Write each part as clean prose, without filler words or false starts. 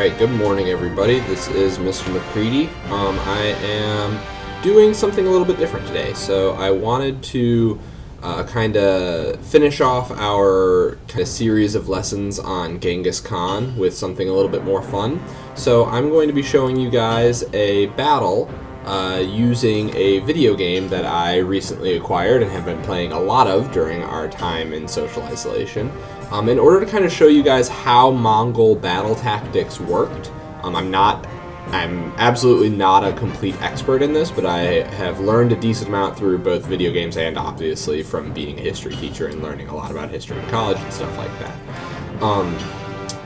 Alright, good morning everybody. This is Mr. McCready. I am doing something a little bit different today. So I wanted to kind of finish off our kind of series of lessons on Genghis Khan with something a little bit more fun. So I'm going to be showing you guys a battle using a video game that I recently acquired and have been playing a lot of during our time in social isolation. In order to kind of show you guys how Mongol battle tactics worked, I'm absolutely not a complete expert in this, but I have learned a decent amount through both video games and obviously from being a history teacher and learning a lot about history in college and stuff like that.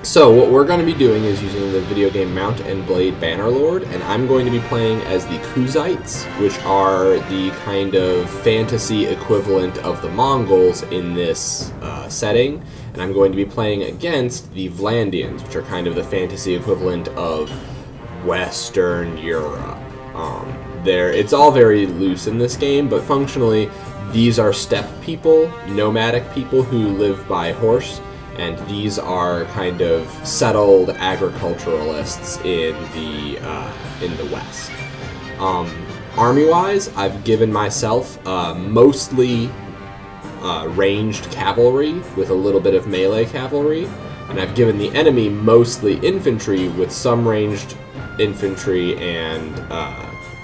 So what we're going to be doing is using the video game Mount and Blade Bannerlord, and I'm going to be playing as the Kuzites, which are the kind of fantasy equivalent of the Mongols in this setting. And I'm going to be playing against the Vlandians, which are kind of the fantasy equivalent of Western Europe. It's all very loose in this game, but functionally these are steppe people, nomadic people who live by horse, and these are kind of settled agriculturalists in the West. Army-wise, I've given myself mostly ranged cavalry with a little bit of melee cavalry, and I've given the enemy mostly infantry with some ranged infantry and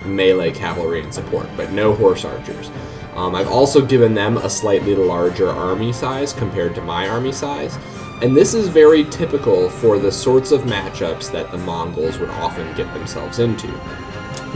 melee cavalry and support, but no horse archers. I've also given them a slightly larger army size compared to my army size, and this is very typical for the sorts of matchups that the Mongols would often get themselves into.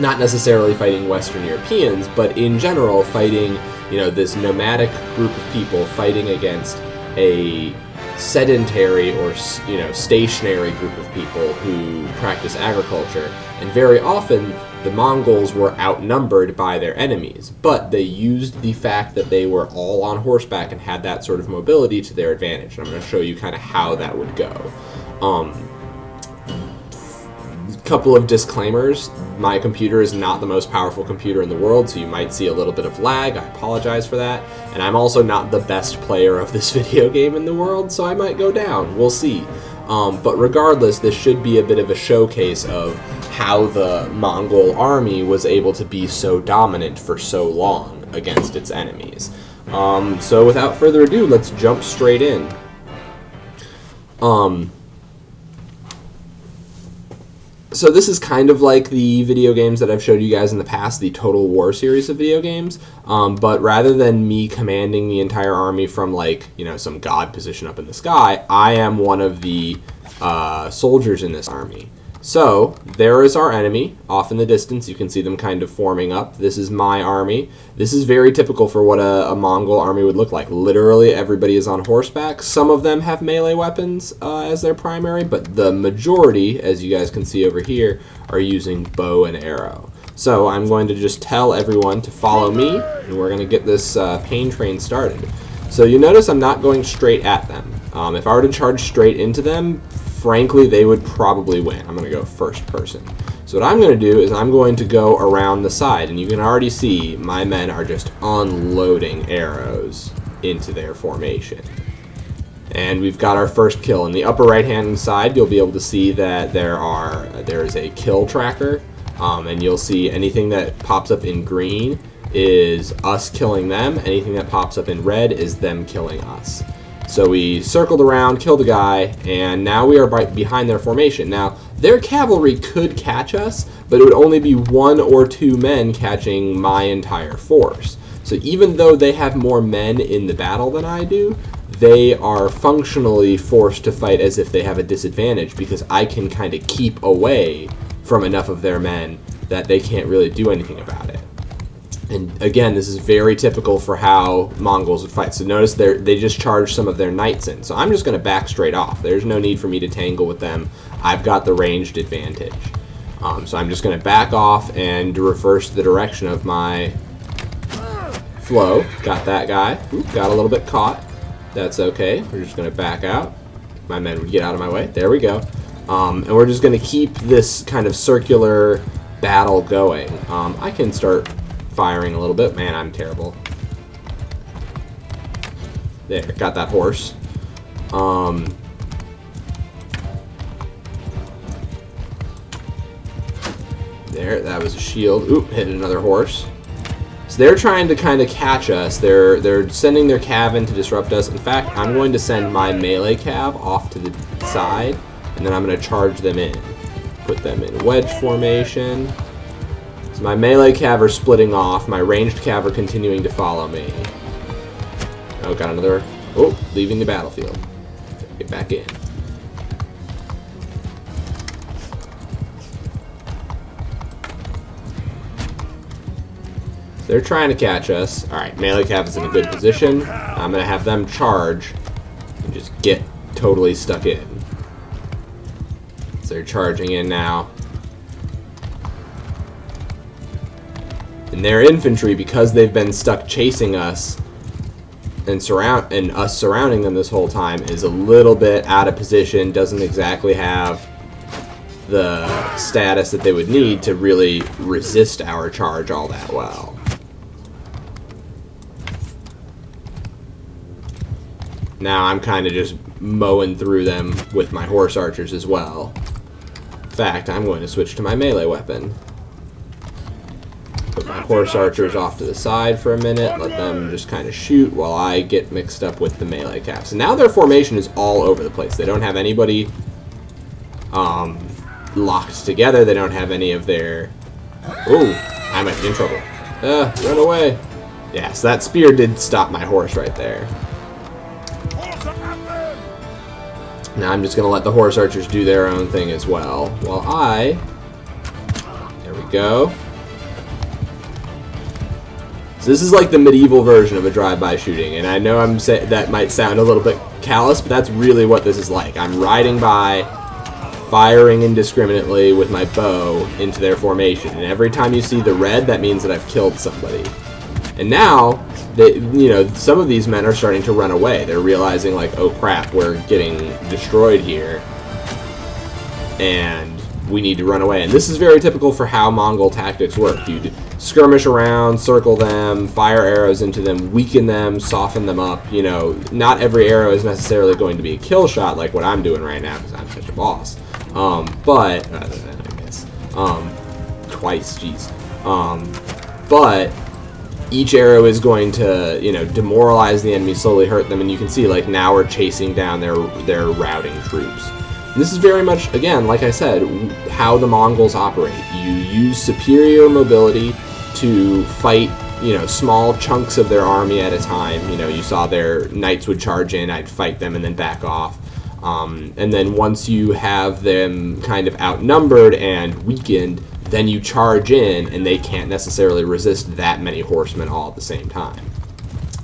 Not necessarily fighting Western Europeans, but in general fighting, this nomadic group of people fighting against a sedentary or, stationary group of people who practice agriculture. And very often, the Mongols were outnumbered by their enemies, but they used the fact that they were all on horseback and had that sort of mobility to their advantage. And I'm going to show you kind of how that would go. Couple of disclaimers. My computer is not the most powerful computer in the world, so you might see a little bit of lag. I apologize for that. And I'm also not the best player of this video game in the world, so I might go down. We'll see. But regardless, this should be a bit of a showcase of how the Mongol army was able to be so dominant for so long against its enemies. So without further ado, let's jump straight in. So this is kind of like the video games that I've showed you guys in the past, the Total War series of video games, but rather than me commanding the entire army from some god position up in the sky, I am one of the soldiers in this army. So there is our enemy off in the distance. You can see them kind of forming up. This is my army. This is very typical for what a Mongol army would look like. Literally everybody is on horseback. Some of them have melee weapons as their primary, but the majority, as you guys can see over here, are using bow and arrow. So I'm going to just tell everyone to follow me, and we're going to get this pain train started. So you notice I'm not going straight at them. If I were to charge straight into them, frankly, they would probably win. I'm going to go first person. So what I'm going to do is I'm going to go around the side, and you can already see my men are just unloading arrows into their formation. And we've got our first kill. In the upper right-hand side, you'll be able to see that there is a kill tracker, and you'll see anything that pops up in green is us killing them. Anything that pops up in red is them killing us. So we circled around, killed a guy, and now we are right behind their formation. Now, their cavalry could catch us, but it would only be 1 or 2 men catching my entire force. So even though they have more men in the battle than I do, they are functionally forced to fight as if they have a disadvantage because I can kind of keep away from enough of their men that they can't really do anything about it. And again, this is very typical for how Mongols would fight. So notice they just charged some of their knights in. So I'm just going to back straight off. There's no need for me to tangle with them. I've got the ranged advantage. So I'm just going to back off and reverse the direction of my flow. Got that guy. Oop, got a little bit caught. That's okay. We're just going to back out. My men would get out of my way. There we go. And we're just going to keep this kind of circular battle going. I can start firing a little bit. Man, I'm terrible. There, got that horse. There, that was a shield. Oop, hit another horse. So they're trying to kind of catch us. They're sending their cav in to disrupt us. In fact, I'm going to send my melee cav off to the side, and then I'm going to charge them in. Put them in wedge formation. So my melee cav are splitting off. My ranged cav are continuing to follow me. Oh, got another... Oh, leaving the battlefield. Get back in. They're trying to catch us. Alright, melee cav is in a good position. I'm going to have them charge and just get totally stuck in. So they're charging in now. And their infantry, because they've been stuck chasing us and us surrounding them this whole time, is a little bit out of position, doesn't exactly have the status that they would need to really resist our charge all that well. Now I'm kind of just mowing through them with my horse archers as well. In fact, I'm going to switch to my melee weapon. Put my horse archers off to the side for a minute, let them just kind of shoot while I get mixed up with the melee cav. So now their formation is all over the place. They don't have anybody locked together. They don't have any of their... Ooh, I might be in trouble. Run away. Yeah, so that spear did stop my horse right there. Now I'm just going to let the horse archers do their own thing as well. While there we go. So this is like the medieval version of a drive-by shooting, and I know that might sound a little bit callous, but that's really what this is like. I'm riding by, firing indiscriminately with my bow into their formation, and every time you see the red, that means that I've killed somebody. And now, some of these men are starting to run away. They're realizing, like, oh crap, we're getting destroyed here, and we need to run away. And this is very typical for how Mongol tactics work. You skirmish around, circle them, fire arrows into them, weaken them, soften them up. You know, not every arrow is necessarily going to be a kill shot like what I'm doing right now because I'm such a boss. But other than I miss twice, jeez. But each arrow is going to, demoralize the enemy, slowly hurt them, and you can see, like, now we're chasing down their routing troops. And this is very much, again, like I said, how the Mongols operate. You use superior mobility to fight, small chunks of their army at a time. You saw their knights would charge in, I'd fight them and then back off. And then once you have them kind of outnumbered and weakened, then you charge in, and they can't necessarily resist that many horsemen all at the same time.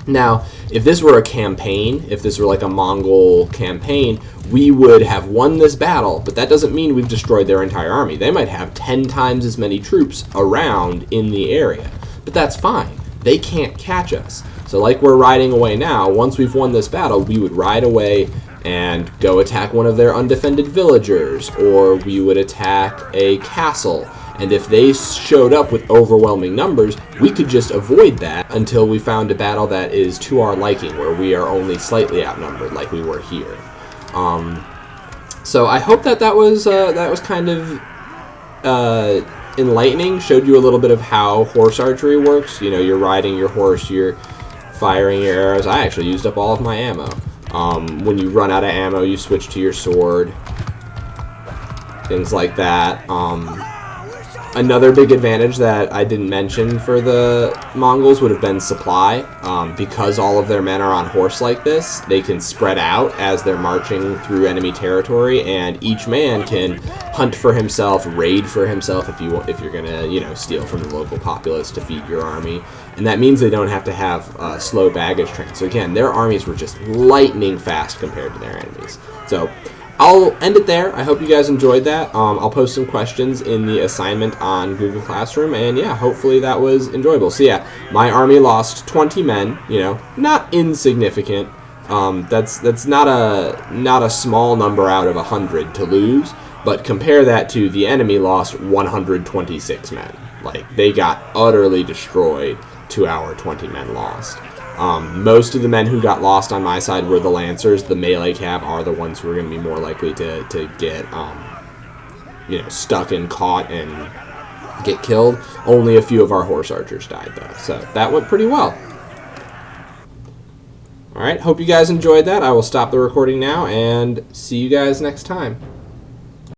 Now, if this were a campaign, if this were like a Mongol campaign, we would have won this battle, but that doesn't mean we've destroyed their entire army. They might have 10 times as many troops around in the area, but that's fine. They can't catch us. So like we're riding away now, once we've won this battle, we would ride away and go attack one of their undefended villagers, or we would attack a castle. And if they showed up with overwhelming numbers, we could just avoid that until we found a battle that is to our liking, where we are only slightly outnumbered, like we were here. So I hope that was kind of enlightening. Showed you a little bit of how horse archery works. You're riding your horse, you're firing your arrows. I actually used up all of my ammo. When you run out of ammo, you switch to your sword. Things like that. Another big advantage that I didn't mention for the Mongols would have been supply. Because all of their men are on horse like this, they can spread out as they're marching through enemy territory, and each man can hunt for himself, raid for himself if you're gonna steal from the local populace to feed your army. And that means they don't have to have slow baggage trains. So again, their armies were just lightning fast compared to their enemies. So I'll end it there. I hope you guys enjoyed that. I'll post some questions in the assignment on Google Classroom, and yeah, hopefully that was enjoyable. So yeah, my army lost 20 men, not insignificant. That's not a small number out of 100 to lose, but compare that to the enemy lost 126 men. Like, they got utterly destroyed to our 20 men lost. Most of the men who got lost on my side were the Lancers. The melee cav are the ones who are going to be more likely to get, stuck and caught and get killed. Only a few of our horse archers died, though. So that went pretty well. Alright, hope you guys enjoyed that. I will stop the recording now and see you guys next time.